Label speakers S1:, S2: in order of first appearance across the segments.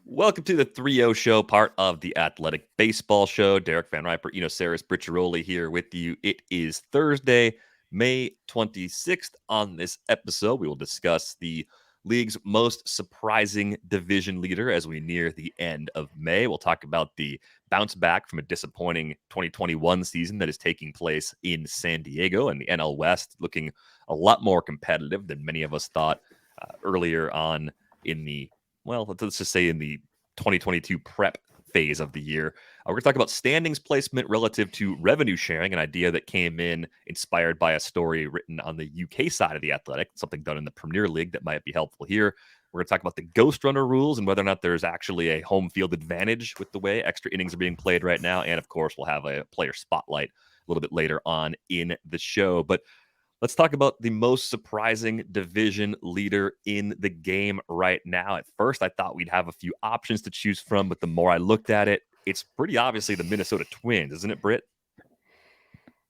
S1: Welcome to the 3-0 show, part of the Athletic Baseball Show. Derek Van Riper, Saris Bricciaroli here with you. It is Thursday, May 26th. On this episode, we will discuss the league's most surprising division leader as we near the end of May. We'll talk about the bounce back from a disappointing 2021 season that is taking place in San Diego, and the NL West looking a lot more competitive than many of us thought earlier on in the let's just say in the 2022 prep phase of the year. We're going to talk about standings placement relative to revenue sharing, an idea that came in inspired by a story written on the UK side of the Athletic, something done in the Premier League that might be helpful here. We're going to talk about the ghost runner rules and whether or not there's actually a home field advantage with the way extra innings are being played right now. And of course, we'll have a player spotlight a little bit later on in the show. But let's talk about the most surprising division leader in the game right now. At first, I thought we'd have a few options to choose from, but the more I looked at it, it's pretty obviously the Minnesota Twins, isn't it, Britt?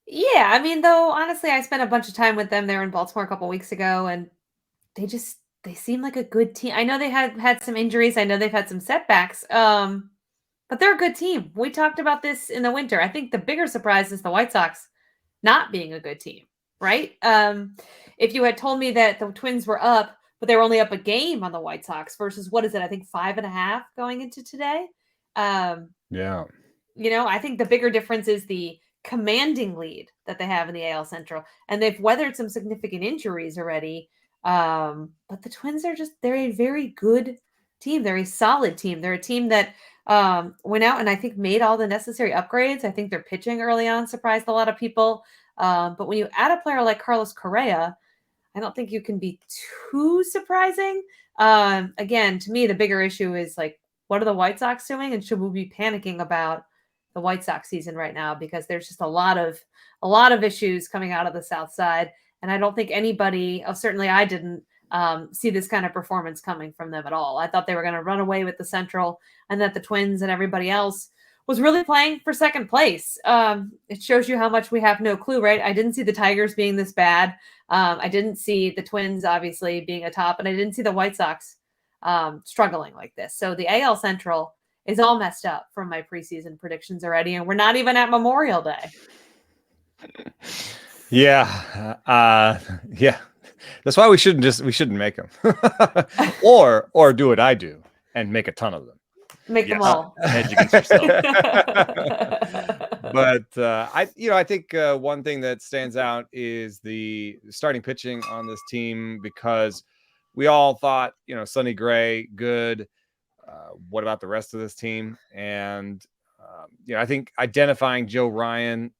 S2: Yeah, I mean, though, honestly, I spent a bunch of time with them there in Baltimore a couple weeks ago, and they seem like a good team. I know they had some injuries. I know they've had some setbacks. But they're a good team. We talked about this in the winter. I think the bigger surprise is the White Sox not being a good team, right? If you had told me that the Twins were up, but they were only up a game on the White Sox versus what is it? I think 5.5 going into today.
S3: Yeah.
S2: I think the bigger difference is the commanding lead that they have in the AL Central, and they've weathered some significant injuries already. But the Twins they're a very good team. They're a solid team. They're a team that went out and I think made all the necessary upgrades. I think their pitching early on surprised a lot of people. But when you add a player like Carlos Correa, I don't think you can be too surprising. Again, to me, the bigger issue is like, what are the White Sox doing? And should we be panicking about the White Sox season right now? Because there's just a lot of issues coming out of the South Side. And I don't think anybody, certainly I didn't, see this kind of performance coming from them at all. I thought they were going to run away with the Central and that the Twins and everybody else was really playing for second place. It shows you how much we have no clue, right? I didn't see the Tigers being this bad. I didn't see the Twins obviously being atop, and I didn't see the White Sox struggling like this. So the AL Central is all messed up from my preseason predictions already, and we're not even at Memorial Day.
S3: Yeah. Yeah. That's why we shouldn't make them. or do what I do and make a ton of them.
S2: Make them all.
S1: Hedge against yourself.
S3: But I think one thing that stands out is the starting pitching on this team, because we all thought, Sonny Gray, good. What about the rest of this team? And I think identifying Joe Ryan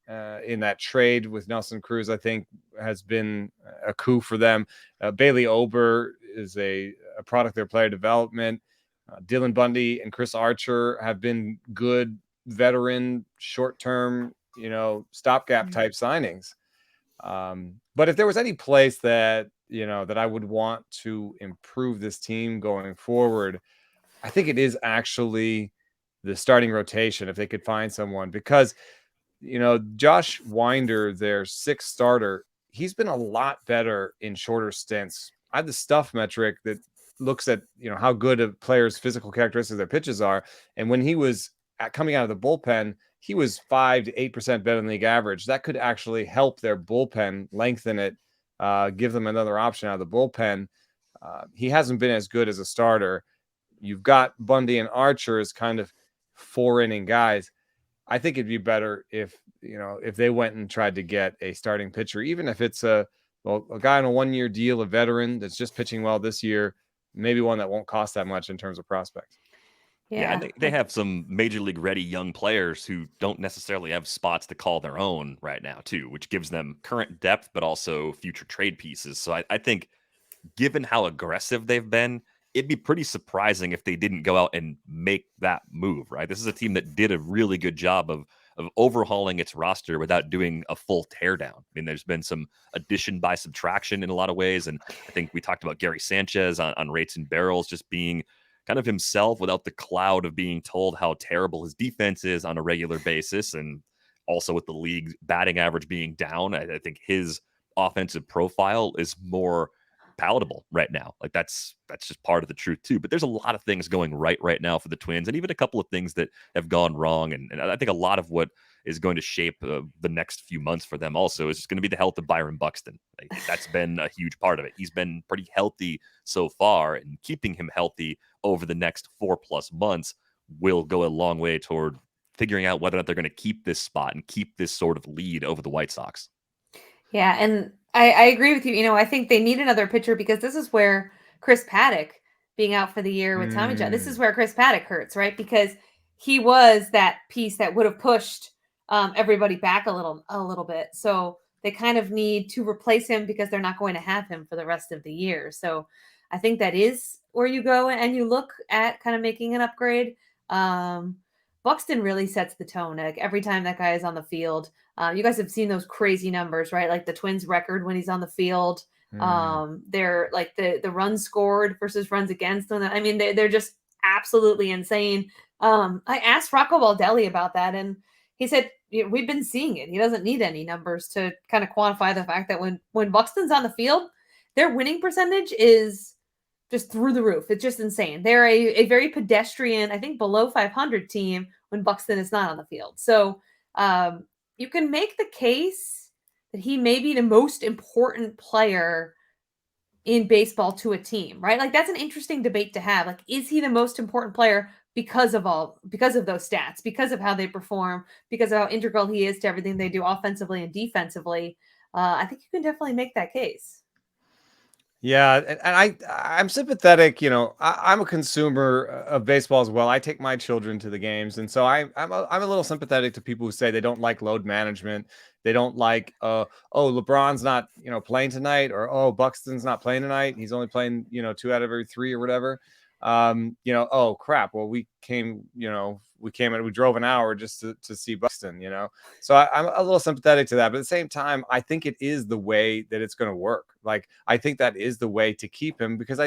S3: in that trade with Nelson Cruz, I think, has been a coup for them. Bailey Ober is a product of their player development. Dylan Bundy and Chris Archer have been good veteran, short-term, stopgap type signings. But if there was any place that, that I would want to improve this team going forward, I think it is actually the starting rotation, if they could find someone, because, Josh Winder, their sixth starter, he's been a lot better in shorter stints. I have the stuff metric that looks at, how good a player's physical characteristics their pitches are. And when he was coming out of the bullpen, he was 5 to 8% better than league average. That could actually help their bullpen, lengthen it, give them another option out of the bullpen. He hasn't been as good as a starter. You've got Bundy and Archer as kind of 4-inning guys. I think it'd be better if they went and tried to get a starting pitcher, even if it's a guy on a 1-year deal, a veteran that's just pitching well this year, maybe one that won't cost that much in terms of prospects.
S1: Yeah, and they have some major league ready young players who don't necessarily have spots to call their own right now, too, which gives them current depth, but also future trade pieces. So I think given how aggressive they've been, it'd be pretty surprising if they didn't go out and make that move, right? This is a team that did a really good job of overhauling its roster without doing a full teardown. I mean, there's been some addition by subtraction in a lot of ways. And I think we talked about Gary Sanchez on Rates and Barrels just being kind of himself without the cloud of being told how terrible his defense is on a regular basis. And also with the league batting average being down, I think his offensive profile is more palatable right now. Like that's just part of the truth too. But there's a lot of things going right now for the Twins, and even a couple of things that have gone wrong. And I think a lot of what is going to shape the next few months for them also is just going to be the health of Byron Buxton. Like, that's been a huge part of it. He's been pretty healthy so far, and keeping him healthy over the next 4+ months will go a long way toward figuring out whether or not they're going to keep this spot and keep this sort of lead over the White Sox.
S2: Yeah, and I agree with you. I think they need another pitcher because this is where Chris Paddock being out for the year with Tommy John, this is where Chris Paddock hurts, right? Because he was that piece that would have pushed everybody back a little bit. So they kind of need to replace him because they're not going to have him for the rest of the year. So I think that is where you go and you look at kind of making an upgrade. Buxton really sets the tone. Like every time that guy is on the field, you guys have seen those crazy numbers, right? Like the Twins record when he's on the field. They're like the runs scored versus runs against. I mean, they're just absolutely insane. I asked Rocco Baldelli about that, and he said, we've been seeing it. He doesn't need any numbers to kind of quantify the fact that when Buxton's on the field, their winning percentage is just through the roof. It's just insane. They're a very pedestrian, I think below 500 team when Buxton is not on the field. So you can make the case that he may be the most important player in baseball to a team, right? Like that's an interesting debate to have. Like, is he the most important player because of those stats, because of how they perform, because of how integral he is to everything they do offensively and defensively? I think you can definitely make that case.
S3: Yeah, and I'm sympathetic. I'm a consumer of baseball as well. I take my children to the games, and so I'm a little sympathetic to people who say they don't like load management. They don't like, oh, LeBron's not playing tonight, or oh, Buxton's not playing tonight. He's only playing 2 out of every 3 or whatever. Oh crap. Well, we drove an hour just to see Buxton. So I'm a little sympathetic to that, but at the same time, I think it is the way that it's going to work. Like, I think that is the way to keep him, because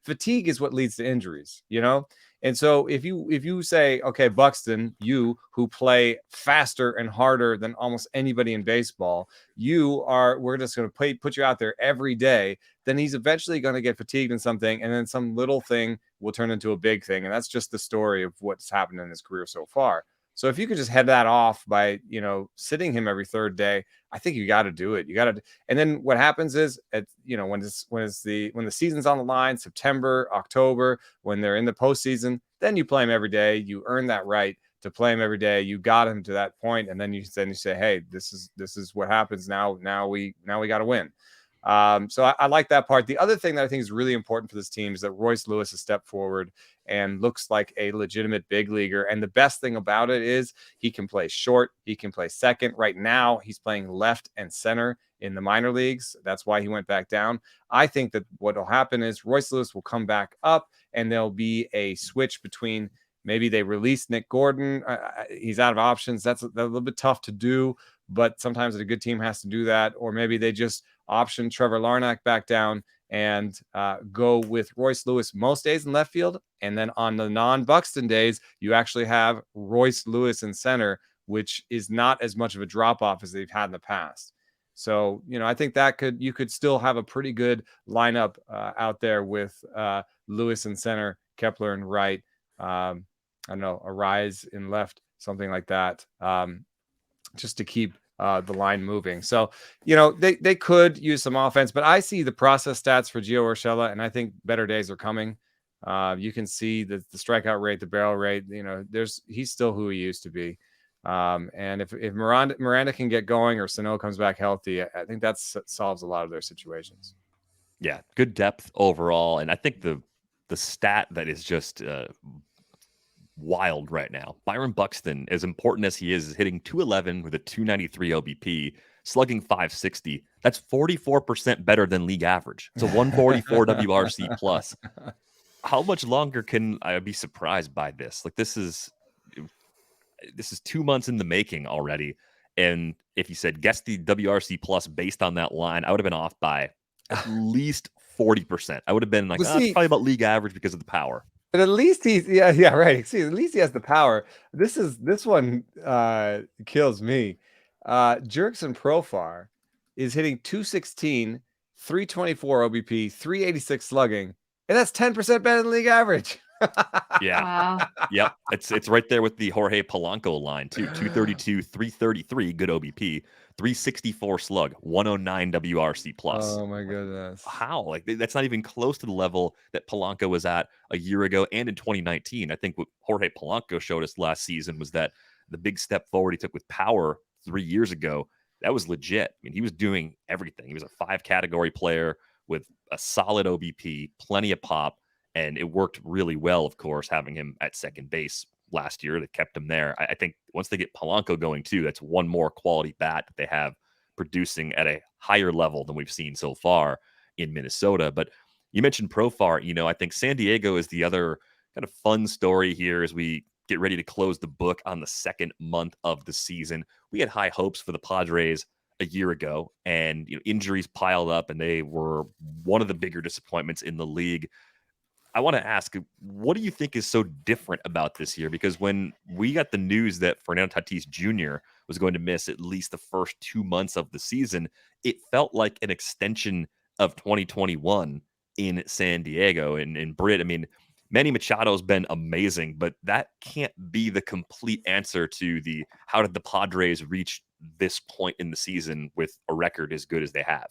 S3: fatigue is what leads to injuries, And so if you say, okay, Buxton, you who play faster and harder than almost anybody in baseball, we're just going to put you out there every day, then he's eventually going to get fatigued in something, and then some little thing will turn into a big thing. And that's just the story of what's happened in his career so far. So if you could just head that off by, sitting him every third day, I think you got to do it. And then what happens is, when the season's on the line, September, October, when they're in the postseason, then you play him every day. You earn that right to play him every day. You got him to that point, and then you say, hey, this is what happens now. Now we got to win. So I like that part. The other thing that I think is really important for this team is that Royce Lewis has stepped forward and looks like a legitimate big leaguer. And the best thing about it is he can play short. He can play second. Right now, he's playing left and center in the minor leagues. That's why he went back down. I think that what will happen is Royce Lewis will come back up, and there'll be a switch between, maybe they release Nick Gordon. He's out of options. That's a little bit tough to do, but sometimes a good team has to do that. Or maybe they just option Trevor Larnach back down and go with Royce Lewis most days in left field. And then on the non-Buxton days, you actually have Royce Lewis in center, which is not as much of a drop-off as they've had in the past. So, I think you could still have a pretty good lineup out there with Lewis in center, Kepler in right, I don't know, Arise in left, something like that, just to keep the line moving. So, they could use some offense, but I see the process stats for Gio Urshela, and I think better days are coming. You can see the strikeout rate, the barrel rate, he's still who he used to be. And if Miranda can get going, or Sano comes back healthy, I think that solves a lot of their situations.
S1: Yeah, good depth overall. And I think the stat that is just wild right now, Byron Buxton, as important as he is hitting .211 with a .293 OBP, slugging .560. That's 44% better than league average. It's a 144 WRC plus. How much longer can I be surprised by this? Like, this is 2 months in the making already. And if you said guess the WRC plus based on that line, I would have been off by at least 40%. I would have been like, it's probably about league average because of the power.
S3: But at least he's right. See, at least he has the power. This one kills me. Jurickson Profar is hitting .216, 324 OBP, 386 slugging, and that's 10% better than league average.
S1: Yeah.
S2: Wow.
S1: Yep. It's right there with the Jorge Polanco line too. 232, 333, good OBP, 364 slug, 109 WRC plus.
S3: Oh my goodness.
S1: How? Like that's not even close to the level that Polanco was at a year ago and in 2019. I think what Jorge Polanco showed us last season was that the big step forward he took with power 3 years ago, that was legit. I mean, he was doing everything. He was a 5-category player with a solid OBP, plenty of pop, and it worked really well, of course, having him at second base last year that kept him there. I think once they get Polanco going too, that's one more quality bat that they have producing at a higher level than we've seen so far in Minnesota. But you mentioned Profar. I think San Diego is the other kind of fun story here as we get ready to close the book on the second month of the season. We had high hopes for the Padres a year ago, and injuries piled up, and they were one of the bigger disappointments in the league. I want to ask, what do you think is so different about this year? Because when we got the news that Fernando Tatis Jr. was going to miss at least the first 2 months of the season, it felt like an extension of 2021 in San Diego. And Britt, I mean, Manny Machado's been amazing, but that can't be the complete answer to the how did the Padres reach this point in the season with a record as good as they have.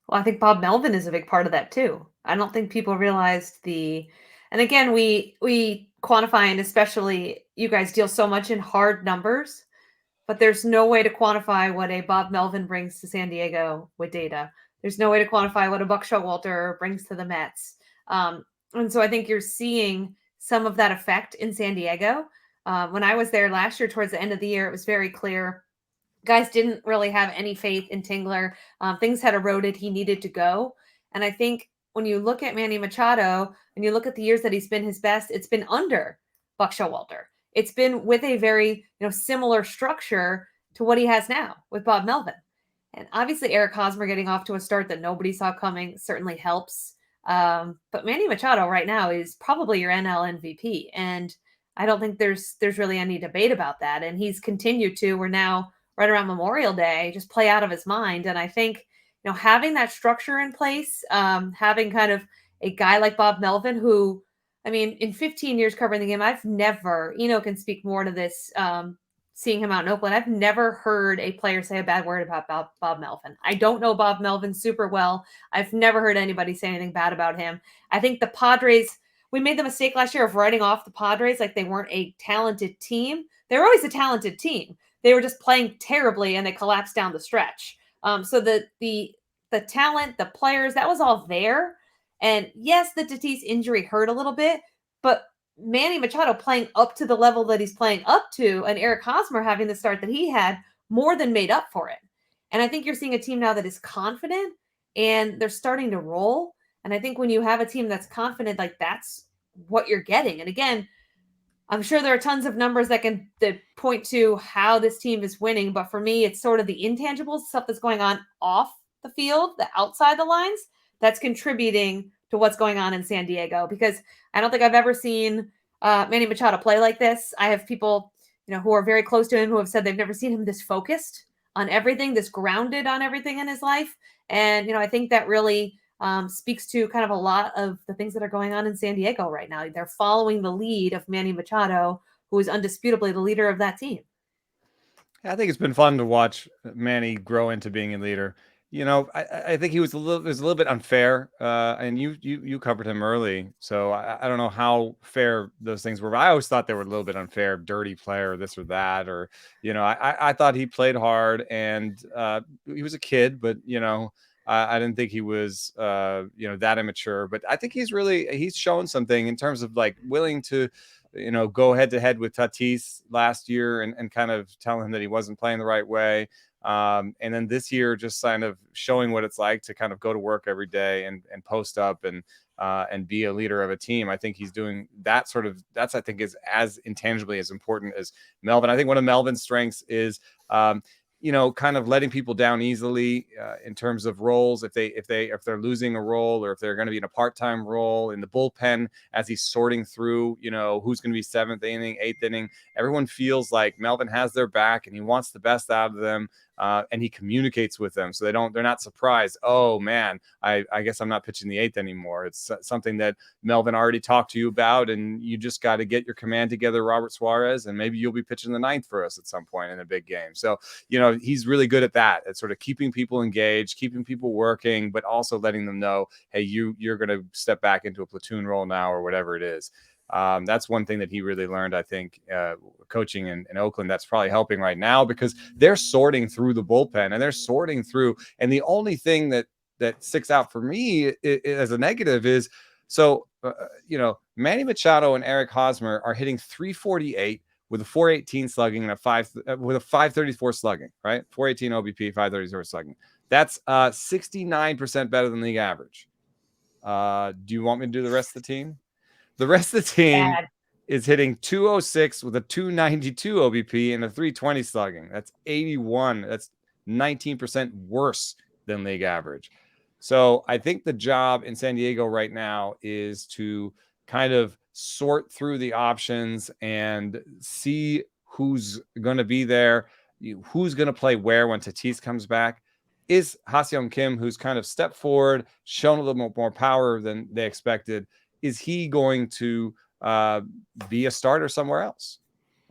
S2: Well, I think Bob Melvin is a big part of that too. I don't think people realized and again, we quantify, and especially you guys deal so much in hard numbers, but there's no way to quantify what a Bob Melvin brings to San Diego with data. There's no way to quantify what a Buck Showalter brings to the Mets. And so I think you're seeing some of that effect in San Diego. When I was there last year, towards the end of the year, it was very clear guys didn't really have any faith in Tingler. Things had eroded. He needed to go. And I think when you look at Manny Machado and you look at the years that he's been his best, it's been under Buck Showalter. It's been with a very similar structure to what he has now with Bob Melvin. And obviously Eric Hosmer getting off to a start that nobody saw coming certainly helps. But Manny Machado right now is probably your NL MVP. And I don't think there's really any debate about that. And he's continued to, we're now right around Memorial Day, just play out of his mind. And I think, having that structure in place, having kind of a guy like Bob Melvin, who, I mean, in 15 years covering the game, I've never, can speak more to this, seeing him out in Oakland, I've never heard a player say a bad word about Bob Melvin. I don't know Bob Melvin super well. I've never heard anybody say anything bad about him. I think the Padres, we made the mistake last year of writing off the Padres like they weren't a talented team. They're always a talented team. They were just playing terribly and they collapsed down the stretch. So the talent, the players, that was all there. And yes, the Tatis injury hurt a little bit, but Manny Machado playing up to the level that he's playing up to, and Eric Hosmer having the start that he had, more than made up for it. And I think you're seeing a team now that is confident and they're starting to roll. And I think when you have a team that's confident, like that's what you're getting. And again, I'm sure there are tons of numbers that point to how this team is winning. But for me, it's sort of the intangibles, stuff that's going on off the field, the outside the lines, that's contributing to what's going on in San Diego. Because I don't think I've ever seen Manny Machado play like this. I have people, who are very close to him who have said they've never seen him this focused on everything, this grounded on everything in his life. And, I think that really speaks to kind of a lot of the things that are going on in San Diego right now. They're following the lead of Manny Machado, who is undisputably the leader of that team.
S3: I think it's been fun to watch Manny grow into being a leader. I think it was a little bit unfair, and you covered him early, so I don't know how fair those things were. But I always thought they were a little bit unfair, dirty player, this or that, or I thought he played hard, and he was a kid, but I didn't think he was that immature. But I think he's shown something in terms of like willing to go head to head with Tatis last year and kind of tell him that he wasn't playing the right way. And then this year, just kind of showing what it's like to kind of go to work every day and post up and be a leader of a team. I think he's doing that that's, I think, is as intangibly as important as Melvin. I think one of Melvin's strengths is kind of letting people down easily in terms of roles. If they're losing a role, or if they're going to be in a part-time role in the bullpen, as he's sorting through, who's going to be 7th inning, 8th inning, everyone feels like Melvin has their back and he wants the best out of them. And he communicates with them, so they're not surprised. Oh man, I guess I'm not pitching the 8th anymore. It's something that Melvin already talked to you about, and you just got to get your command together, Robert Suarez, and maybe you'll be pitching the 9th for us at some point in a big game. So, he's really good at that, at sort of keeping people engaged, keeping people working, but also letting them know, hey, you're going to step back into a platoon role now, or whatever it is. That's one thing that he really learned, I think, coaching in Oakland. That's probably helping right now, because they're sorting through the bullpen, and they're sorting through. And the only thing that sticks out for me as a negative is, Manny Machado and Eric Hosmer are hitting 348 with a 418 slugging and with a 534 slugging, right? 418 OBP, 534 slugging. That's 69% better than league average. Do you want me to do the rest of the team? The rest of the team is hitting 206 with a 292 OBP and a 320 slugging. That's 81. That's 19% worse than league average. So I think the job in San Diego right now is to kind of sort through the options and see who's going to be there, who's going to play where when Tatis comes back. Is Ha-Seong Kim, who's kind of stepped forward, shown a little more power than they expected, is he going to be a starter somewhere else?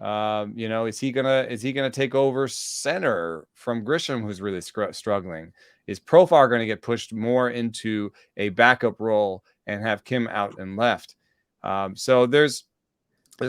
S3: Is he gonna take over center from Grisham, who's really struggling? Is Profar going to get pushed more into a backup role and have Kim out and left? So there's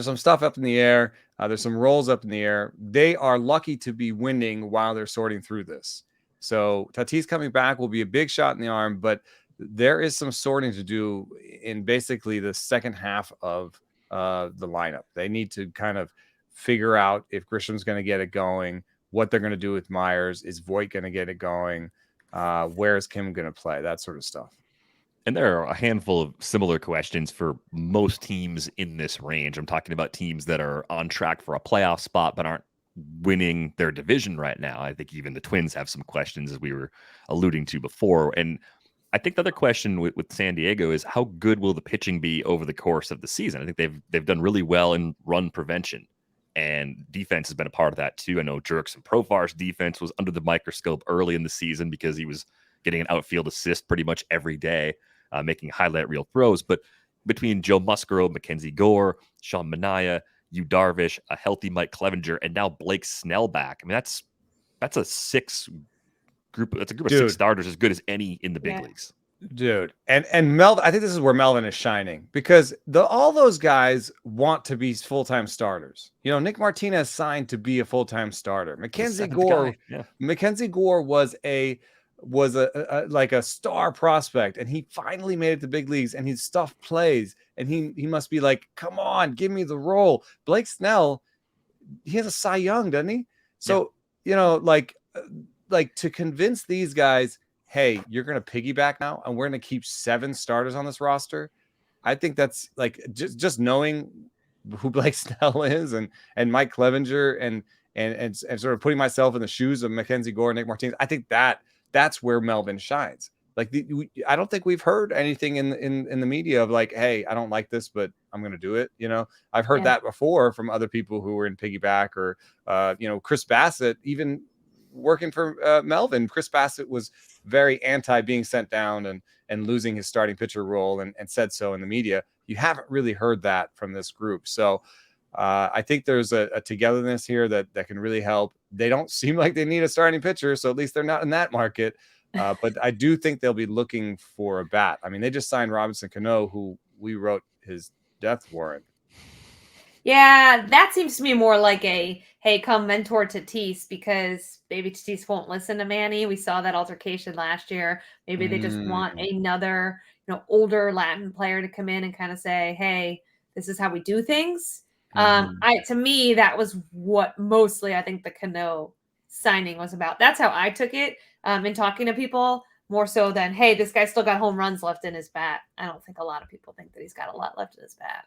S3: some stuff up in the air. There's some roles up in the air. They are lucky to be winning while they're sorting through this. So Tatis coming back will be a big shot in the arm, but there is some sorting to do in basically the second half of the lineup. They need to kind of figure out if Grisham's going to get it going, what they're going to do with Myers. Is Voit going to get it going? Where is Kim going to play? That sort of stuff.
S1: And there are a handful of similar questions for most teams in this range. I'm talking about teams that are on track for a playoff spot but aren't winning their division right now. I think even the Twins have some questions, as we were alluding to before. And I think the other question with San Diego is, how good will the pitching be over the course of the season? I think they've done really well in run prevention, and defense has been a part of that too. I know Jerks Profar's defense was under the microscope early in the season because he was getting an outfield assist pretty much every day, making highlight reel throws. But between Joe Musgrove, Mackenzie Gore, Sean Manaea, Yu Darvish, a healthy Mike Clevenger, and now Blake Snell back, I mean, that's a group of 6 starters, as good as any in the big leagues.
S3: Dude. And Melvin, I think this is where Melvin is shining, because all those guys want to be full-time starters. Nick Martinez signed to be a full-time starter. Mackenzie Gore was a like a star prospect, and he finally made it to big leagues, and his stuff plays, and he must be like, come on, give me the role. Blake Snell, he has a Cy Young, doesn't he? So, like to convince these guys, hey, you're going to piggyback now, and we're going to keep 7 starters on this roster. I think that's like just knowing who Blake Snell is and Mike Clevenger and sort of putting myself in the shoes of Mackenzie Gore and Nick Martinez. I think that's where Melvin shines. Like I don't think we've heard anything in the media of like, hey, I don't like this, but I'm going to do it. I've heard that before from other people who were in piggyback, or Chris Bassett, even working for Melvin. Chris Bassett was very anti being sent down and losing his starting pitcher role, and said so in the media. You haven't really heard that from this group. So I think there's a togetherness here that can really help. They don't seem like they need a starting pitcher, so at least they're not in that market. But I do think they'll be looking for a bat. I mean, they just signed Robinson Cano, who we wrote his death warrant.
S2: Yeah, that seems to me more like a, hey, come mentor Tatis, because maybe Tatis won't listen to Manny. We saw that altercation last year. Maybe they just want another, older Latin player to come in and kind of say, hey, this is how we do things. To me, that was what mostly I think the Cano signing was about. That's how I took it in talking to people, more so than, hey, this guy still got home runs left in his bat. I don't think a lot of people think that he's got a lot left in his bat.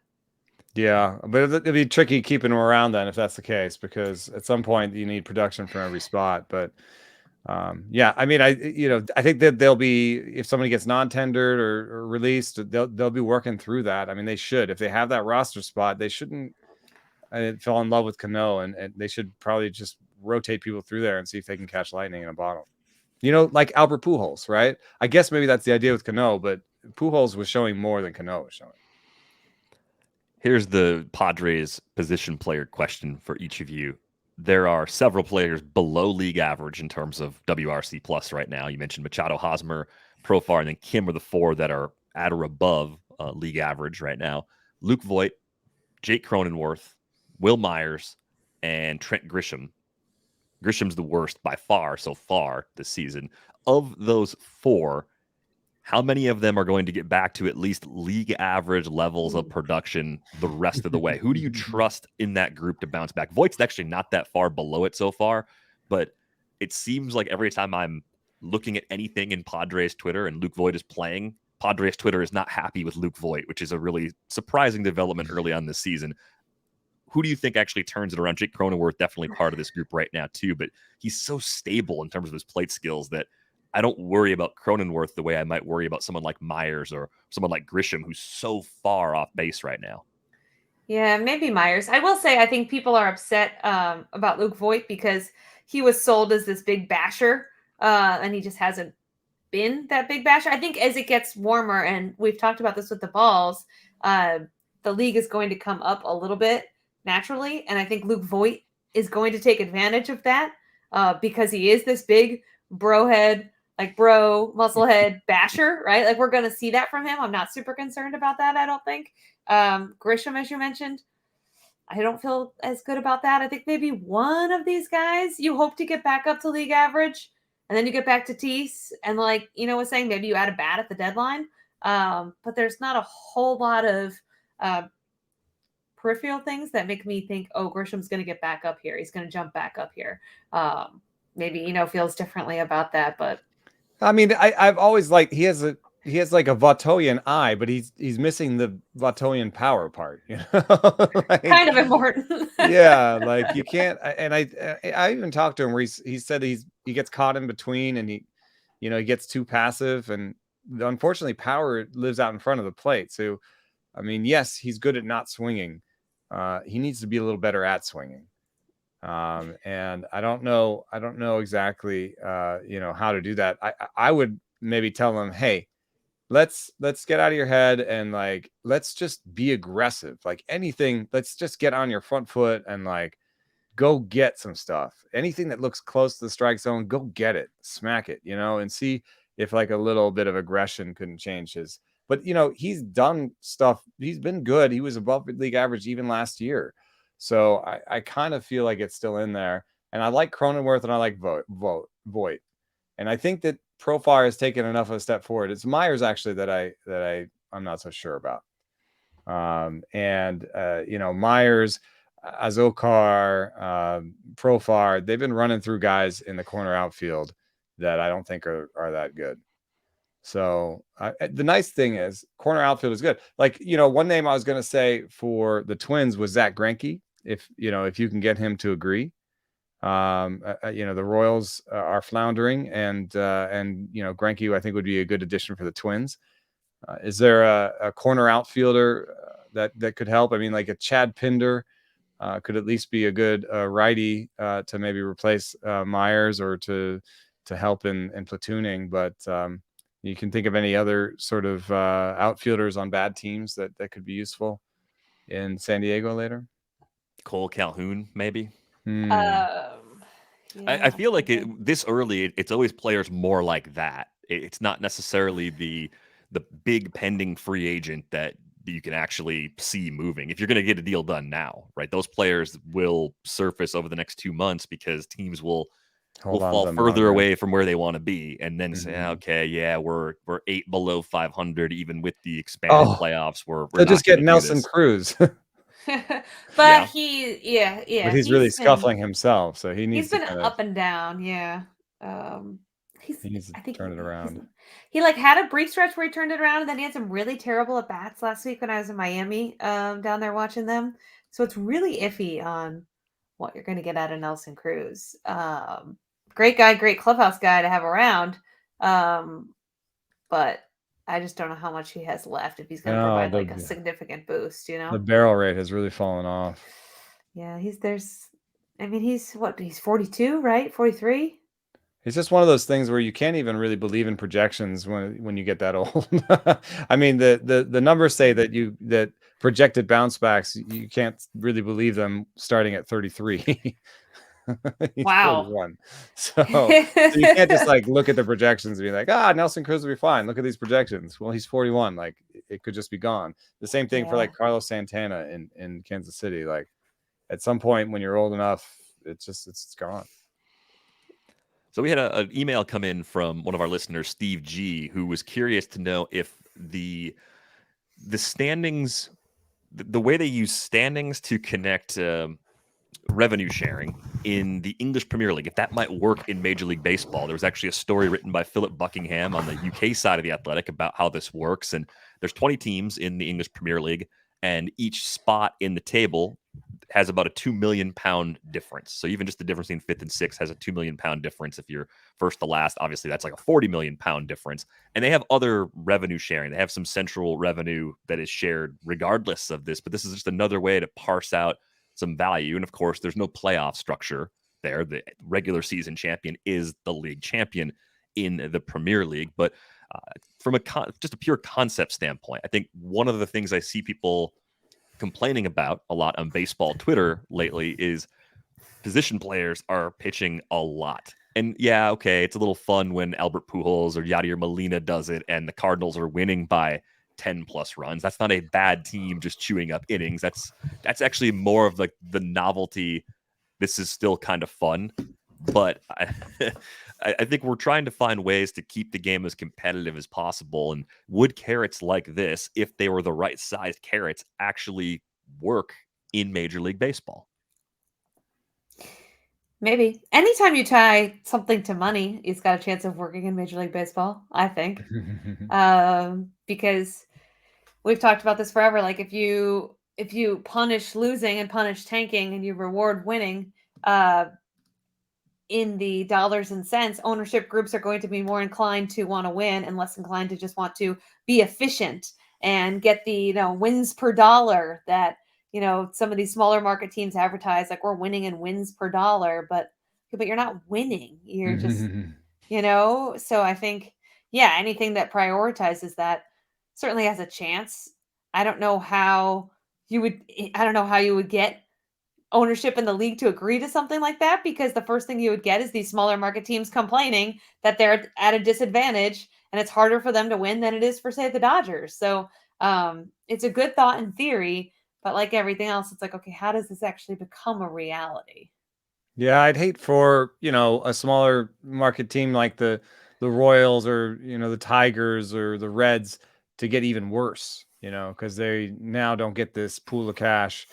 S3: Yeah, but it'd be tricky keeping him around then if that's the case, because at some point you need production from every spot. But yeah, I mean, I think that they'll be, if somebody gets non-tendered or released, they'll be working through that. I mean, they should. If they have that roster spot, they shouldn't fall in love with Cano, and they should probably just rotate people through there and see if they can catch lightning in a bottle. Like Albert Pujols, right? I guess maybe that's the idea with Cano, but Pujols was showing more than Cano was showing.
S1: Here's the Padres position player question for each of you. There are several players below league average in terms of WRC plus right now. You mentioned Machado, Hosmer, Profar, and then Kim are the four that are at or above league average right now. Luke Voit, Jake Cronenworth, Will Myers, and Trent Grisham. Grisham's the worst by far so far this season. Of those four, how many of them are going to get back to at least league average levels of production the rest of the way? Who do you trust in that group to bounce back? Voigt's actually not that far below it so far, but it seems like every time I'm looking at anything in Padres Twitter and Luke Voit is playing, Padres Twitter is not happy with Luke Voit, which is a really surprising development early on this season. Who do you think actually turns it around? Jake Cronenworth, definitely part of this group right now too, but he's so stable in terms of his plate skills that I don't worry about Cronenworth the way I might worry about someone like Myers or someone like Grisham, who's so far off base right now.
S2: Yeah, maybe Myers. I will say I think people are upset about Luke Voit because he was sold as this big basher, and he just hasn't been that big basher. I think as it gets warmer, and we've talked about this with the balls, the league is going to come up a little bit naturally, and I think Luke Voit is going to take advantage of that because he is this big bro head, like bro musclehead basher, right? Like we're going to see that from him. I'm not super concerned about that, I don't think. Grisham, as you mentioned, I don't feel as good about that. I think maybe one of these guys you hope to get back up to league average, and then you get back to Tatis, and like was saying, maybe you add a bat at the deadline. But there's not a whole lot of peripheral things that make me think, oh, Grisham's going to get back up here. He's going to jump back up here. Maybe feels differently about that, but
S3: I mean, I've always liked he has like a Vottoian eye, but he's missing the Vottoian power part, like,
S2: kind of important.
S3: yeah, like you can't. And I even talked to him where he said he gets caught in between, and he gets too passive, and unfortunately, power lives out in front of the plate. So, I mean, yes, he's good at not swinging. He needs to be a little better at swinging. And I don't know exactly, how to do that. I would maybe tell them, hey, let's get out of your head and like, let's just be aggressive. Like anything, let's just get on your front foot and like, go get some stuff. Anything that looks close to the strike zone, go get it, smack it, and see if like a little bit of aggression couldn't change his. But he's done stuff. He's been good. He was above league average even last year. So I kind of feel like it's still in there. And I like Cronenworth and I like Voit. And I think that Profar has taken enough of a step forward. It's Myers actually that I'm not so sure about. Myers, Azokar, Profar, they've been running through guys in the corner outfield that I don't think are that good. So the nice thing is corner outfield is good. Like, one name I was going to say for the Twins was Zach Greinke. If you can get him to agree, the Royals are floundering, and Greinke I think would be a good addition for the Twins. Is there a corner outfielder that could help? I mean, like a Chad Pinder could at least be a good righty to maybe replace Myers or to help in platooning. But you can think of any other sort of outfielders on bad teams that could be useful in San Diego later.
S1: Cole Calhoun, maybe.
S2: Yeah,
S1: I feel like this early, it's always players more like that. It's not necessarily the big pending free agent that you can actually see moving. If you're going to get a deal done now, right? Those players will surface over the next 2 months because teams will fall further away from where they want to be, and then say, okay, yeah, we're 8 below 500, even with the expanded playoffs. We're
S3: not just get Nelson Cruz.
S2: But
S3: but
S2: he's
S3: really scuffling himself, so he's
S2: been up and down. Yeah.
S3: He's
S2: I think
S3: turned it around.
S2: he like had a brief stretch where he turned it around, and then he had some really terrible at bats last week when I was in Miami, down there watching them. So it's really iffy on what you're going to get out of Nelson Cruz. Great guy, great clubhouse guy to have around, but I just don't know how much he has left if he's going to
S3: No,
S2: provide like a significant boost.
S3: the barrel rate has really fallen off.
S2: Yeah, I mean, he's 42, right? 43.
S3: It's just one of those things where you can't even really believe in projections when you get that old. I mean, the numbers say that projected bounce backs, you can't really believe them starting at 33. He's
S2: Wow.
S3: 41. So you can't just like look at the projections and be like, Nelson Cruz will be fine. Look at these projections. Well, he's 41. Like it could just be gone. The same thing for like Carlos Santana in Kansas City. Like at some point when you're old enough, it's gone.
S1: So we had an email come in from one of our listeners, Steve G, who was curious to know if the standings, the way they use standings to connect revenue sharing in the English Premier League, if that might work in Major League Baseball. There was actually a story written by Philip Buckingham on the UK side of the Athletic about how this works. And there's 20 teams in the English Premier League, and each spot in the table has about a £2 million difference. So even just the difference between fifth and sixth has a £2 million difference. If you're first to last, obviously that's like a £40 million difference. And they have other revenue sharing. They have some central revenue that is shared regardless of this, but this is just another way to parse out some value. And of course, there's no playoff structure there. The regular season champion is the league champion in the Premier League. But from just a pure concept standpoint, I think one of the things I see people complaining about a lot on baseball Twitter lately is position players are pitching a lot. And yeah, okay, it's a little fun when Albert Pujols or Yadier Molina does it and the Cardinals are winning by 10 plus runs. That's not a bad team just chewing up innings. That's actually more of like the novelty. This is still kind of fun, but I think we're trying to find ways to keep the game as competitive as possible. And would carrots like this, if they were the right sized carrots, actually work in Major League Baseball?
S2: Maybe. Anytime you tie something to money, it's got a chance of working in Major League Baseball, I think. Because we've talked about this forever. Like if you punish losing and punish tanking and you reward winning, in the dollars and cents, ownership groups are going to be more inclined to want to win and less inclined to just want to be efficient and get the wins per dollar that some of these smaller market teams advertise, like we're winning in wins per dollar, but you're not winning. You're just so I think anything that prioritizes that certainly has a chance. I don't know how you would get ownership in the league to agree to something like that, because the first thing you would get is these smaller market teams complaining that they're at a disadvantage and it's harder for them to win than it is for, say, the Dodgers. So it's a good thought in theory, but like everything else, it's like, okay, how does this actually become a reality?
S3: Yeah, I'd hate for, a smaller market team like the Royals or, the Tigers or the Reds to get even worse, because they now don't get this pool of cash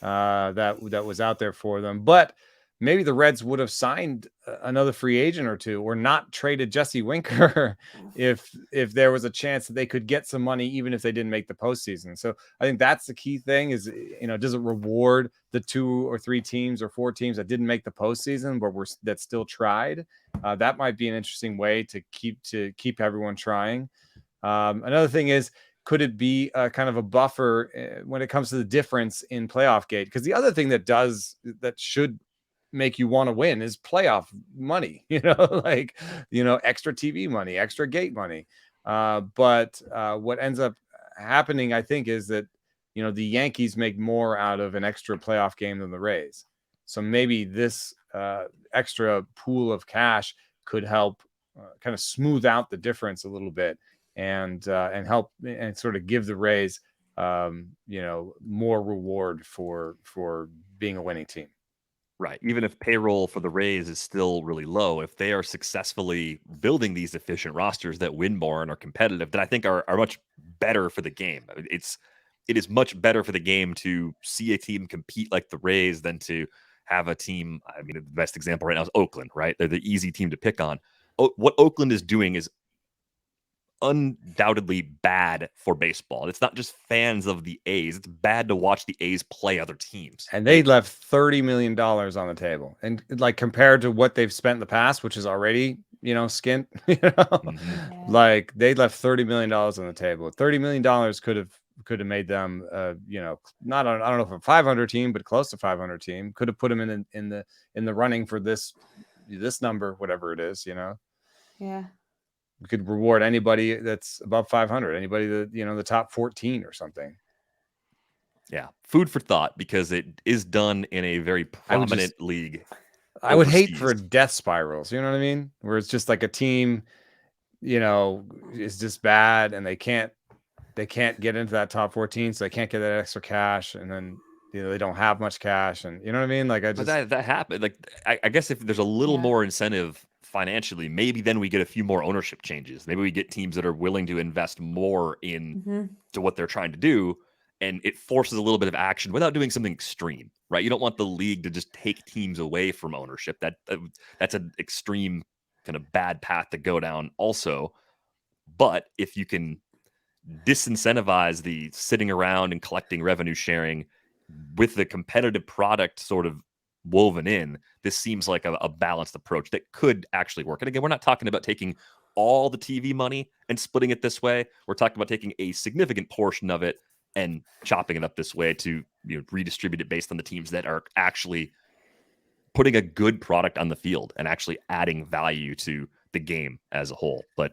S3: that was out there for them. But maybe the Reds would have signed another free agent or two, or not traded Jesse Winker if there was a chance that they could get some money, even if they didn't make the postseason. So I think that's the key thing is, does it reward the 2 or 3 teams or 4 teams that didn't make the postseason, but that still tried? That might be an interesting way to keep everyone trying. Another thing is, could it be kind of a buffer when it comes to the difference in playoff gate? Because the other thing that should make you want to win is playoff money, extra TV money, extra gate money. But what ends up happening, I think, is that, the Yankees make more out of an extra playoff game than the Rays. So maybe this extra pool of cash could help kind of smooth out the difference a little bit and help and sort of give the Rays, more reward for being a winning team.
S1: Right. Even if payroll for the Rays is still really low, if they are successfully building these efficient rosters that win more and are competitive, that I think are much better for the game. It is much better for the game to see a team compete like the Rays than to have a team. I mean, the best example right now is Oakland, right? They're the easy team to pick on. what Oakland is doing is undoubtedly bad for baseball. It's not just fans of the A's. It's bad to watch the A's play other teams.
S3: And they left $30 million on the table. And like compared to what they've spent in the past, which is already, skint, like they left $30 million on the table. $30 million could have made them, not I don't know if a 500 team, but close to 500 team. Could have put them in the running for this number, whatever it is,
S2: Yeah.
S3: We could reward anybody that's above 500, anybody that, the top 14 or something.
S1: Yeah. Food for thought, because it is done in a very prominent league.
S3: I would hate for death spirals. You know what I mean? Where it's just like a team, is just bad and they can't get into that top 14. So they can't get that extra cash. And then, they don't have much cash, and you know what I mean? Like
S1: but that happened. Like, I guess if there's a little more incentive financially, maybe then we get a few more ownership changes. Maybe we get teams that are willing to invest more in to what they're trying to do, and it forces a little bit of action without doing something extreme, right? You don't want the league to just take teams away from ownership. That's an extreme kind of bad path to go down also. But if you can disincentivize the sitting around and collecting revenue sharing with the competitive product sort of woven in, this seems like a balanced approach that could actually work. And again, we're not talking about taking all the TV money and splitting it this way. We're talking about taking a significant portion of it and chopping it up this way to redistribute it based on the teams that are actually putting a good product on the field and actually adding value to the game as a whole. But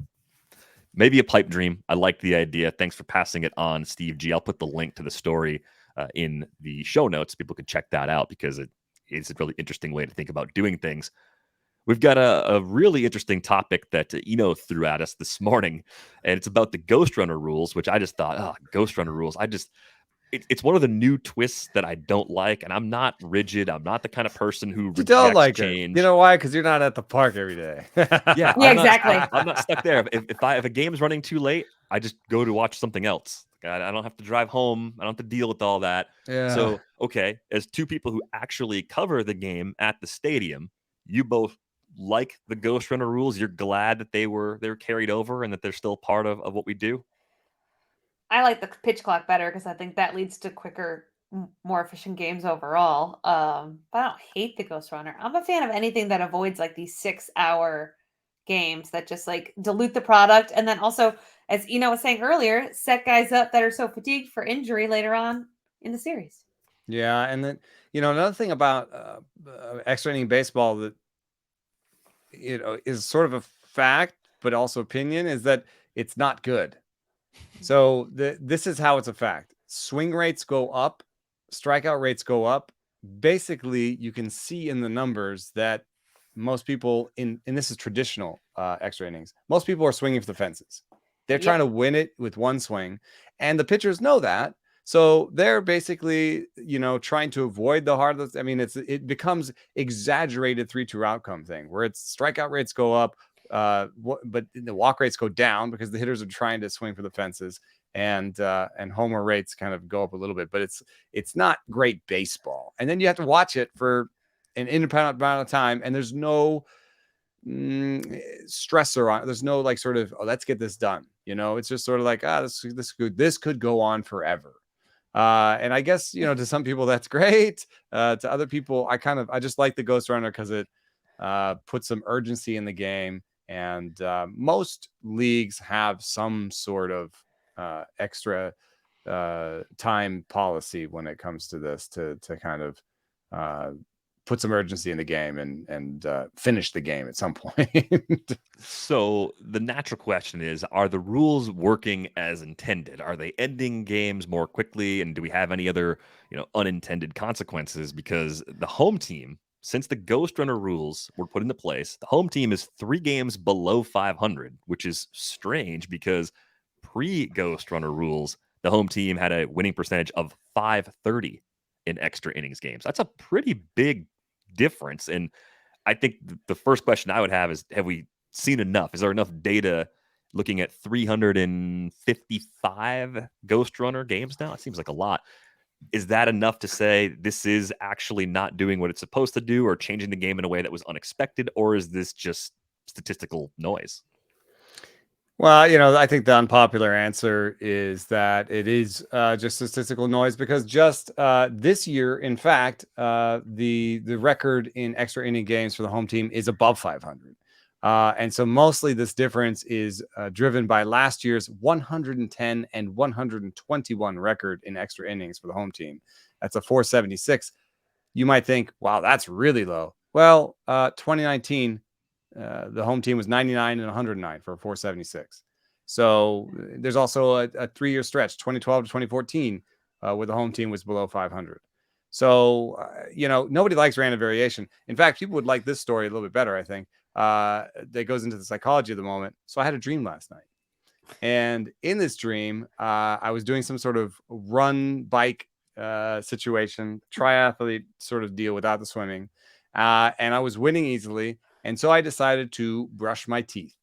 S1: maybe a pipe dream. I like the idea. Thanks for passing it on, Steve G. I'll put the link to the story in the show notes. People can check that out because it is a really interesting way to think about doing things. We've got a really interesting topic that Eno threw at us this morning, and it's about the Ghost Runner rules, which I just thought, Ghost Runner rules. It's one of the new twists that I don't like, and I'm not rigid. I'm not the kind of person who rejects
S3: don't like
S1: change.
S3: It. You know why? Because you're not at the park every day.
S1: Yeah,
S2: exactly.
S1: I'm not stuck there. If a game is running too late, I just go to watch something else. I don't have to drive home. I don't have to deal with all that.
S3: Yeah.
S1: So, okay, as two people who actually cover the game at the stadium, you both like the Ghost Runner rules. You're glad that they were carried over and that they're still part of what we do.
S2: I like the pitch clock better because I think that leads to quicker, more efficient games overall. But I don't hate the Ghost Runner. I'm a fan of anything that avoids like these 6-hour games that just like dilute the product. And then also, as Eno was saying earlier, set guys up that are so fatigued for injury later on in the series.
S3: Yeah. And then, another thing about extra inning baseball that, is sort of a fact, but also opinion, is that it's not good. So this is how it's a fact. Swing rates go up, strikeout rates go up. Basically, you can see in the numbers that most people and this is traditional extra innings, most people are swinging for the fences. They're trying to win it with one swing, and the pitchers know that. So they're basically, trying to avoid the hard. I mean, it becomes exaggerated 3-2 outcome thing where it's strikeout rates go up, but the walk rates go down because the hitters are trying to swing for the fences, and homer rates kind of go up a little bit. But it's not great baseball, and then you have to watch it for an independent amount of time, and there's no stressor on it. There's no like sort of, let's get this done. It's just sort of like, this could go on forever. And I guess, to some people that's great. To other people, I just like the Ghost Runner because it puts some urgency in the game. And most leagues have some sort of extra time policy when it comes to this to kind of put some urgency in the game and finish the game at some point.
S1: So the natural question is, are the rules working as intended? Are they ending games more quickly? And do we have any other, unintended consequences? Because the home team, since the Ghost Runner rules were put into place, the home team is 3 games below 500, which is strange because pre-Ghost Runner rules, the home team had a winning percentage of .530 in extra innings games. That's a pretty big difference. And I think the first question I would have is, have we seen enough? Is there enough data looking at 355 Ghost Runner games now? It seems like a lot. Is that enough to say this is actually not doing what it's supposed to do or changing the game in a way that was unexpected? Or is this just statistical noise?
S3: Well, I think the unpopular answer is that it is just statistical noise because just this year, in fact, the record in extra inning games for the home team is above 500. And so mostly this difference is driven by last year's 110 and 121 record in extra innings for the home team. That's a 476. You might think, wow, that's really low. Well, 2019, the home team was 99 and 109 for a 476. So there's also a 3-year stretch, 2012 to 2014, where the home team was below 500. So, nobody likes random variation. In fact, people would like this story a little bit better, I think. That goes into the psychology of the moment. So I had a dream last night. And in this dream, I was doing some sort of run bike situation, triathlete sort of deal without the swimming. And I was winning easily. And so I decided to brush my teeth.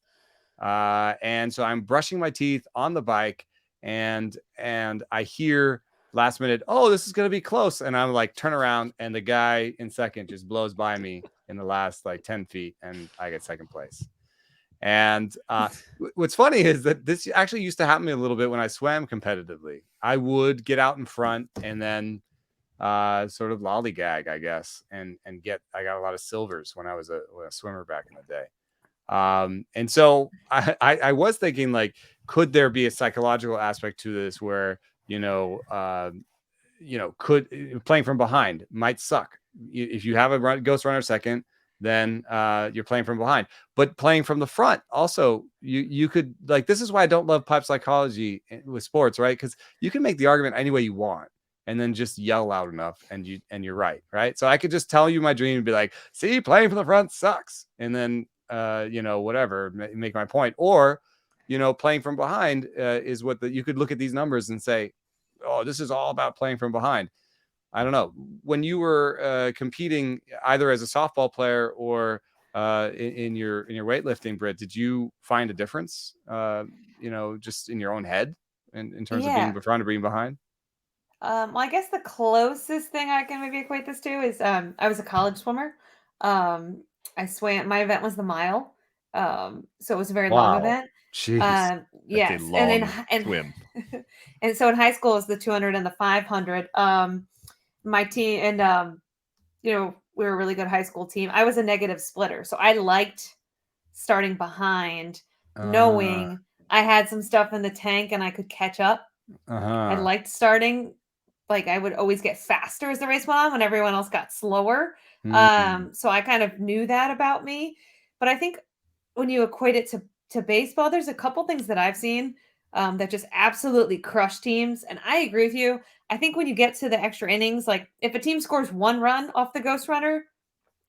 S3: And so I'm brushing my teeth on the bike and I hear last minute, oh, this is going to be close. And I'm like, turn around. And the guy in second just blows by me in the last like 10 feet. And I get second place. And what's funny is that this actually used to happen to me a little bit when I swam competitively. I would get out in front and then sort of lollygag, I guess, and I got a lot of silvers when I was a swimmer back in the day. And so I was thinking, like, could there be a psychological aspect to this where, could playing from behind might suck. If you have a ghost runner second, then you're playing from behind. But playing from the front also, you could, like, this is why I don't love pipe psychology with sports, right? Because you can make the argument any way you want and then just yell loud enough and you're right. So I could just tell you my dream and be like, see, playing from the front sucks. And then, whatever, make my point. Or, playing from behind is what you could look at these numbers and say, oh, this is all about playing from behind. I don't know. When you were competing either as a softball player or in your weightlifting, Britt, did you find a difference, just in your own head in terms of being front or being behind?
S2: Well, I guess the closest thing I can maybe equate this to is I was a college swimmer. I swam. My event was the mile, so it was a very long
S3: Wow.
S2: event.
S3: Jeez.
S2: Yes,
S1: That's a long swim.
S2: and so in high school it was the 200 and the 500. My team and we were a really good high school team. I was a negative splitter, so I liked starting behind, knowing I had some stuff in the tank and I could catch up. I liked starting. Like, I would always get faster as the race went on when everyone else got slower. So I kind of knew that about me. But I think when you equate it to baseball, there's a couple things that I've seen that just absolutely crush teams. And I agree with you. I think when you get to the extra innings, like if a team scores 1 run off the ghost runner,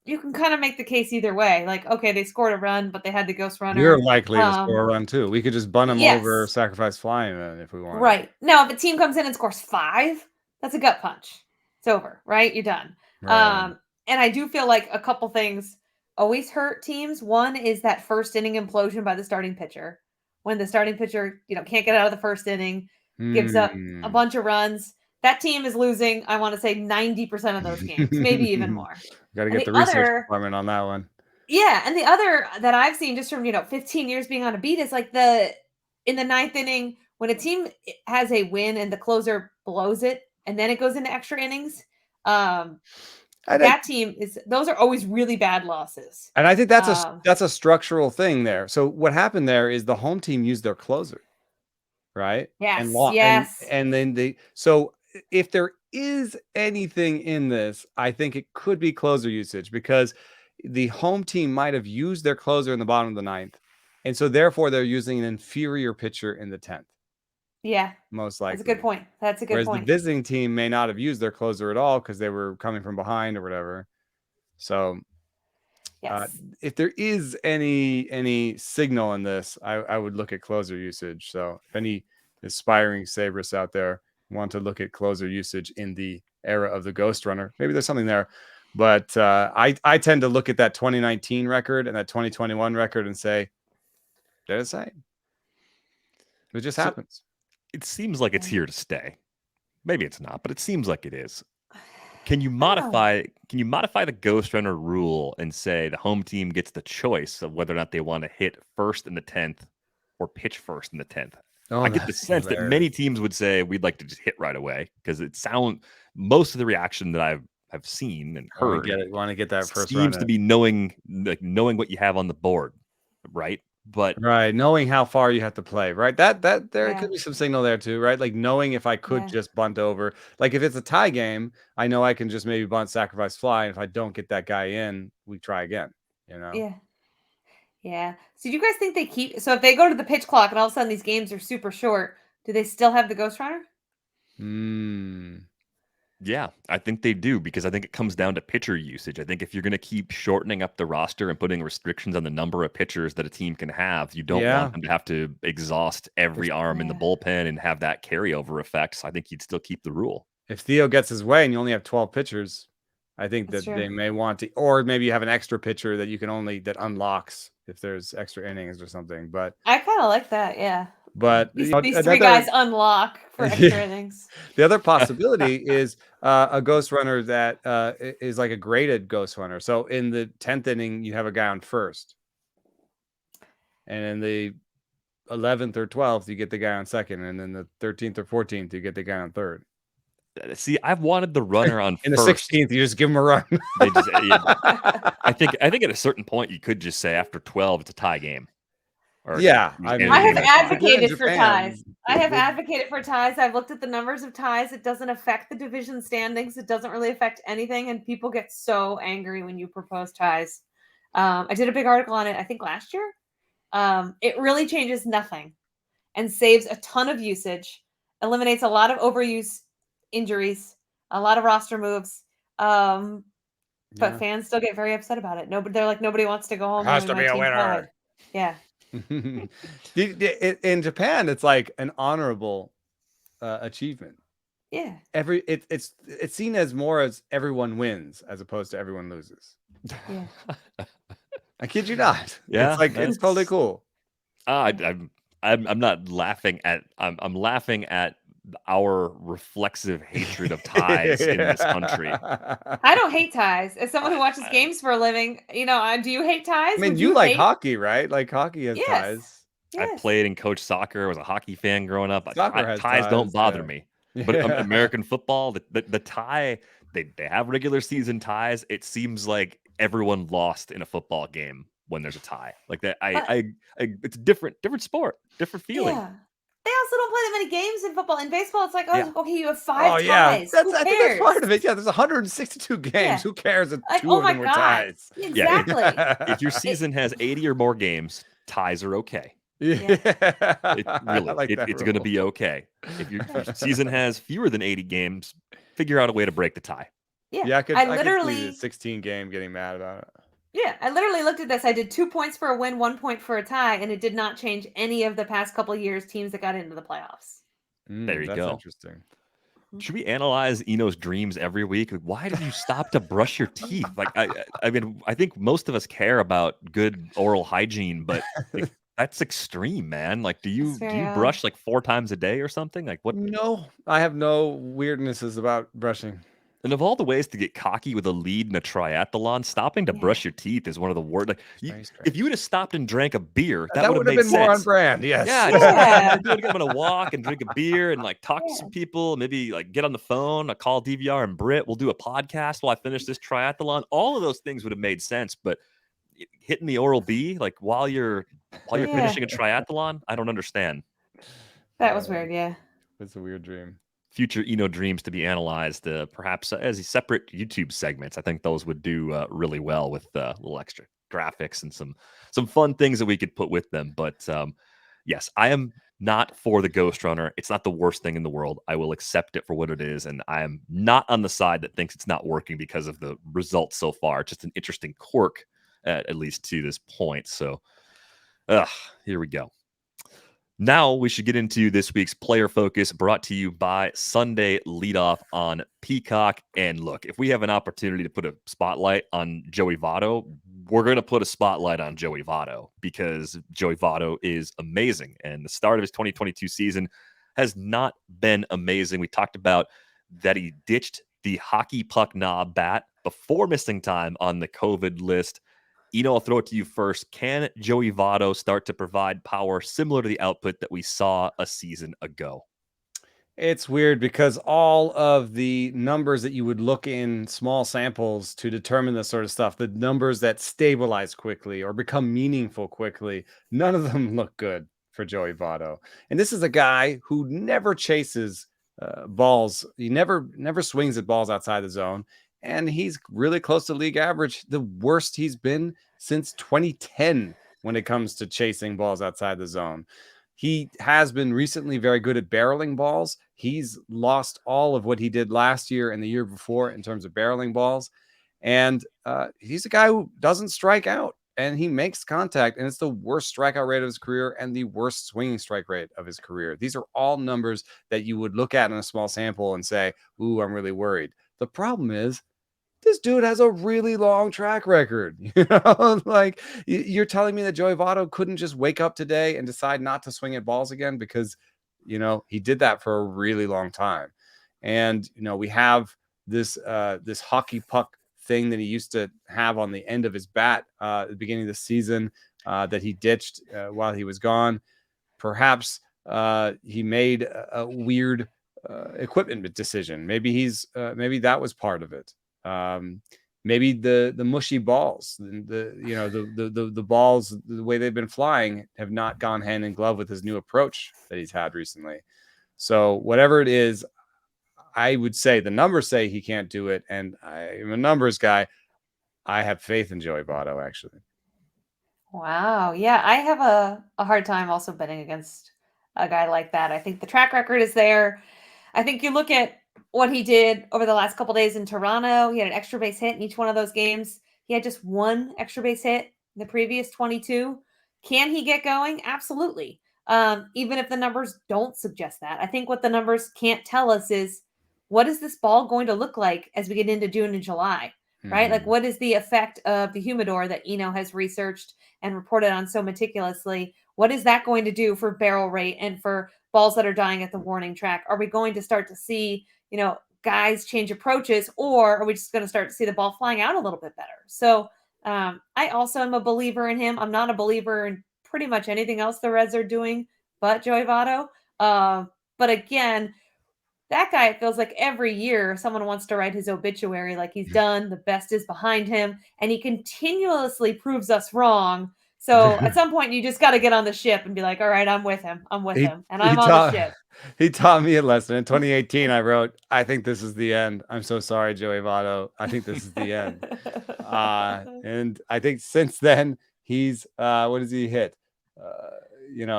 S2: you can kind of make the case either way. Like, okay, they scored a run, but they had the ghost runner.
S3: We're likely to score a run too. We could just bun them over,
S2: Yes.
S3: sacrifice flying if we want.
S2: Right. Now, if a team comes in and scores 5, that's a gut punch. It's over, right? You're done.
S3: Right.
S2: And I do feel like a couple things always hurt teams. One is that first inning implosion by the starting pitcher. When the starting pitcher, can't get out of the first inning, gives up a bunch of runs. That team is losing, I want to say 90% of those games, maybe even more.
S3: Got to get the research department on that one.
S2: Yeah, and the other that I've seen just from 15 years being on a beat is like in the 9th inning when a team has a win and the closer blows it and then it goes into extra innings. That team those are always really bad losses.
S3: And I think that's a structural thing there. So what happened there is the home team used their closer, right?
S2: Yes.
S3: And then so if there is anything in this, I think it could be closer usage because the home team might have used their closer in the bottom of the 9th. And so therefore they're using an inferior pitcher in the 10th.
S2: Yeah.
S3: Most likely.
S2: That's a good point.
S3: Whereas the visiting team may not have used their closer at all because they were coming from behind or whatever. So if there is any signal in this, I would look at closer usage. So if any aspiring Sabres out there want to look at closer usage in the era of the Ghost Runner, maybe there's something there. But I tend to look at that 2019 record and that 2021 record and say, they're the same. It just happens.
S1: It seems like it's here to stay. Maybe it's not, but it seems like it is. Can you modify the ghost runner rule and say the home team gets the choice of whether or not they want to hit first in the 10th or pitch first in the 10th?
S3: Oh,
S1: I get the sense that many teams would say we'd like to just hit right away because most of the reaction that I've seen and heard
S3: want to get that first
S1: seems to be knowing what you have on the board, right? But
S3: knowing how far you have to play, right? That there
S2: Yeah.
S3: could be some signal there too, right? Like knowing if I could just bunt over, like if it's a tie game, I know I can just maybe bunt, sacrifice, fly, and if I don't get that guy in, we try again. You know?
S2: Yeah. So do you guys think they keep? So if they go to the pitch clock and all of a sudden these games are super short, do they still have the ghost runner?
S1: Yeah, I think they do because I think it comes down to pitcher usage. I think if you're going to keep shortening up the roster and putting restrictions on the number of pitchers that a team can have, you don't want them to have to exhaust every arm in the bullpen and have that carryover effect. So I think you'd still keep the rule.
S3: If Theo gets his way and you only have 12 pitchers, I think that they may want to, or maybe you have an extra pitcher that you can that unlocks if there's extra innings or something. But
S2: I kind of like that. Yeah.
S3: But
S2: these three guys unlock for extra innings.
S3: The other possibility is a ghost runner that is like a graded ghost runner. So in the 10th inning, you have a guy on first, and in the 11th or 12th, you get the guy on second, and then the 13th or 14th, you get the guy on third.
S1: See, I've wanted the runner on
S3: in
S1: first.
S3: The 16th, you just give him a run.
S1: I think at a certain point, you could just say after 12, it's a tie game.
S3: I
S2: have advocated for ties. I have advocated for ties. I've looked at the numbers of ties. It doesn't affect the division standings. It doesn't really affect anything. And people get so angry when you propose ties. I did a big article on it, I think last year. It really changes nothing and saves a ton of usage, eliminates a lot of overuse injuries, a lot of roster moves. But fans still get very upset about it. They're like, nobody wants to go home.
S3: Has to be a winner.
S2: Tied. Yeah.
S3: In Japan, it's like an honorable achievement.
S2: Yeah.
S3: It's seen as more as everyone wins as opposed to everyone loses.
S2: Yeah.
S3: I kid you not.
S1: Yeah.
S3: It's like it's totally cool.
S1: I'm not laughing at I'm laughing at our reflexive hatred of ties in this country.
S2: I don't hate ties. As someone who watches games for a living, do you hate ties?
S3: I mean, you like hockey, right? Like hockey has ties.
S1: Yes. I played and coached soccer. I was a hockey fan growing up.
S3: Ties
S1: don't bother me. But American football, the tie, they have regular season ties. It seems like everyone lost in a football game when there's a tie. Like that, it's a different sport, different feeling.
S2: Yeah. They also don't play that many games in football. In baseball, it's like, okay, you have 5 ties.
S3: I think that's part of it. Yeah, there's 162 games. Yeah. Who cares if two of them were ties?
S2: Exactly.
S1: If your season has 80 or more games, ties are okay.
S3: Yeah.
S1: It's going to be okay. If your season has fewer than 80 games, figure out a way to break the tie.
S2: Yeah,
S3: I could see the 16 game getting mad about it.
S2: Yeah, I literally looked at this. I did 2 points for a win, 1 point for a tie, and it did not change any of the past couple of years teams that got into the playoffs.
S1: There you go.
S3: That's interesting.
S1: Should we analyze Eno's dreams every week? Like, why did you stop to brush your teeth? Like, I mean, I think most of us care about good oral hygiene, but that's extreme, man. Like, do you brush like 4 times a day or something? Like, what?
S3: No, I have no weirdnesses about brushing.
S1: And of all the ways to get cocky with a lead in a triathlon, stopping to brush your teeth is one of the worst. Like, if you would have stopped and drank a beer, that would have
S3: been
S1: sense.
S3: More on brand. Yes.
S1: Yeah. I'm going to walk and drink a beer and like talk to some people. Maybe like get on the phone. I call DVR and Britt. We'll do a podcast while I finish this triathlon. All of those things would have made sense. But hitting the Oral B like while you're finishing a triathlon, I don't understand.
S2: That was weird. Yeah.
S3: It's a weird dream.
S1: Future Eno dreams to be analyzed, perhaps as separate YouTube segments. I think those would do really well with a little extra graphics and some fun things that we could put with them. But yes, I am not for the Ghost Runner. It's not the worst thing in the world. I will accept it for what it is, and I am not on the side that thinks it's not working because of the results so far. It's just an interesting quirk, at least to this point. So, here we go. Now we should get into this week's player focus, brought to you by Sunday Leadoff on Peacock. And look, if we have an opportunity to put a spotlight on Joey Votto, we're going to put a spotlight on Joey Votto because Joey Votto is amazing. And the start of his 2022 season has not been amazing. We talked about that he ditched the hockey puck knob bat before missing time on the COVID list. I'll throw it to you first. Can Joey Votto start to provide power similar to the output that we saw a season ago?
S3: It's weird because all of the numbers that you would look in small samples to determine this sort of stuff, the numbers that stabilize quickly or become meaningful quickly, none of them look good for Joey Votto. And this is a guy who never chases balls. He never swings at balls outside the zone. And he's really close to league average, the worst he's been since 2010 when it comes to chasing balls outside the zone. He has been recently very good at barreling balls. He's lost all of what he did last year and the year before in terms of barreling balls. And he's a guy who doesn't strike out, and he makes contact, and it's the worst strikeout rate of his career and the worst swinging strike rate of his career. These are all numbers that you would look at in a small sample and say, ooh, I'm really worried. The problem is, this dude has a really long track record. Like you're telling me that Joey Votto couldn't just wake up today and decide not to swing at balls again because, he did that for a really long time. And, we have this hockey puck thing that he used to have on the end of his bat at the beginning of the season that he ditched while he was gone. Perhaps he made a weird equipment decision. Maybe that was part of it. Maybe the mushy balls, the balls, the way they've been flying have not gone hand in glove with his new approach that he's had recently. So whatever it is, I would say the numbers say he can't do it. And I'm a numbers guy. I have faith in Joey Votto, actually.
S2: Wow. Yeah, I have a hard time also betting against a guy like that. I think the track record is there. I think you look at what he did over the last couple days in Toronto. He had an extra base hit in each one of those games. He had just one extra base hit in the previous 22. Can he get going? Absolutely. Even if the numbers don't suggest that. I think what the numbers can't tell us is, what is this ball going to look like as we get into June and July, right? Like, what is the effect of the humidor that Eno has researched and reported on so meticulously? What is that going to do for barrel rate and for balls that are dying at the warning track? Are we going to start to see, guys change approaches, or are we just going to start to see the ball flying out a little bit better? So I also am a believer in him. I'm not a believer in pretty much anything else the Reds are doing but Joey Votto. But again, that guy, it feels like every year someone wants to write his obituary, like he's done, the best is behind him, and he continuously proves us wrong. So at some point, you just got to get on the ship and be like, all right, I'm with him. I'm with him. And I'm on the ship.
S3: He taught me a lesson. In 2018, I wrote, I think this is the end. I'm so sorry, Joey Votto. I think this is the end. And I think since then, he's, what does he hit?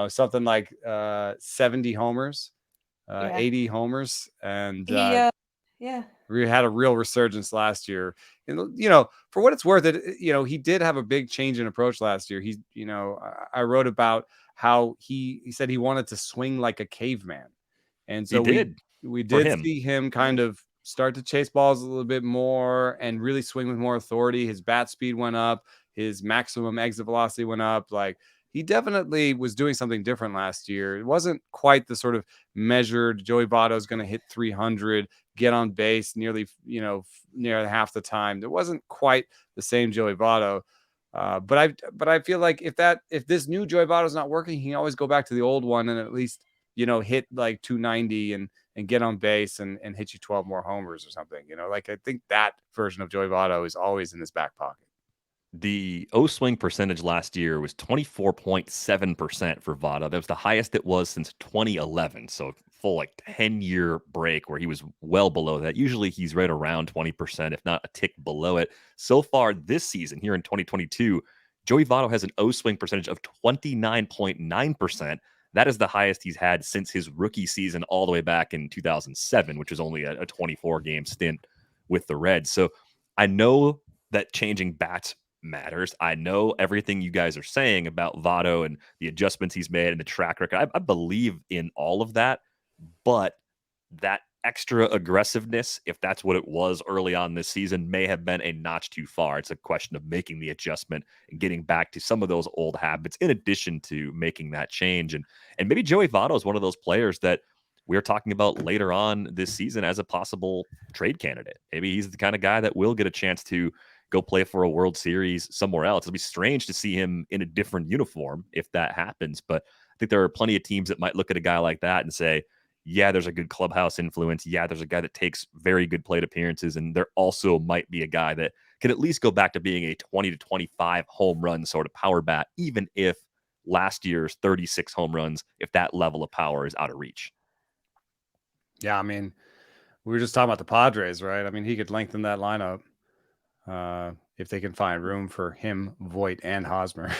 S3: Something like 70 homers. 80 homers, and we had a real resurgence last year. And for what it's worth, he did have a big change in approach last year. I wrote about how he said he wanted to swing like a caveman, and so we did see him kind of start to chase balls a little bit more and really swing with more authority. His bat speed went up, his maximum exit velocity went up. Like, he definitely was doing something different last year. It wasn't quite the sort of measured Joey Votto is going to hit 300, get on base nearly, near half the time. There wasn't quite the same Joey Votto. But I feel like if this new Joey Votto is not working, he can always go back to the old one and at least, hit like 290 and get on base and hit you 12 more homers or something. Like, I think that version of Joey Votto is always in his back pocket.
S1: The O-swing percentage last year was 24.7% for Votto. That was the highest it was since 2011. So full 10-year break where he was well below that. Usually he's right around 20%, if not a tick below it. So far this season here in 2022, Joey Votto has an O-swing percentage of 29.9%. That is the highest he's had since his rookie season all the way back in 2007, which was only a 24-game stint with the Reds. So I know that changing bats matters. I know everything you guys are saying about Votto and the adjustments he's made and the track record. I believe in all of that, but that extra aggressiveness, if that's what it was early on this season, may have been a notch too far. It's a question of making the adjustment and getting back to some of those old habits in addition to making that change. And maybe Joey Votto is one of those players that we're talking about later on this season as a possible trade candidate. Maybe he's the kind of guy that will get a chance to go play for a World Series somewhere else. It'll be strange to see him in a different uniform if that happens. But I think there are plenty of teams that might look at a guy like that and say, yeah, there's a good clubhouse influence. Yeah, there's a guy that takes very good plate appearances. And there also might be a guy that can at least go back to being a 20 to 25 home run sort of power bat, even if last year's 36 home runs, if that level of power is out of reach.
S3: Yeah, I mean, we were just talking about the Padres, right? I mean, he could lengthen that lineup if they can find room for him, Voit, and Hosmer.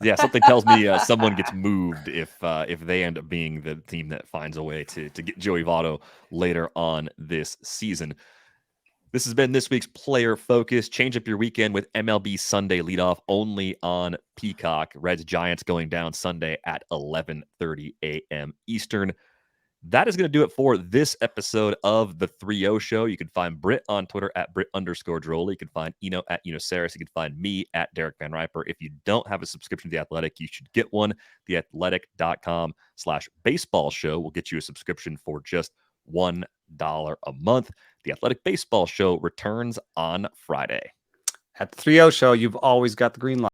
S1: Yeah, something tells me someone gets moved if they end up being the team that finds a way to get Joey Votto later on this season. This has been this week's Player Focus. Change up your weekend with MLB Sunday leadoff only on Peacock. Reds Giants going down Sunday at 11:30 a.m. Eastern. That is going to do it for this episode of the 3-0 Show. You can find Britt on Twitter at Britt_Droll. You can find Eno at Enosaris. You can find me at Derek Van Riper. If you don't have a subscription to The Athletic, you should get one. theathletic.com/baseball show will get you a subscription for just $1 a month. The Athletic Baseball Show returns on Friday.
S3: At the 3-0 Show, you've always got the green light.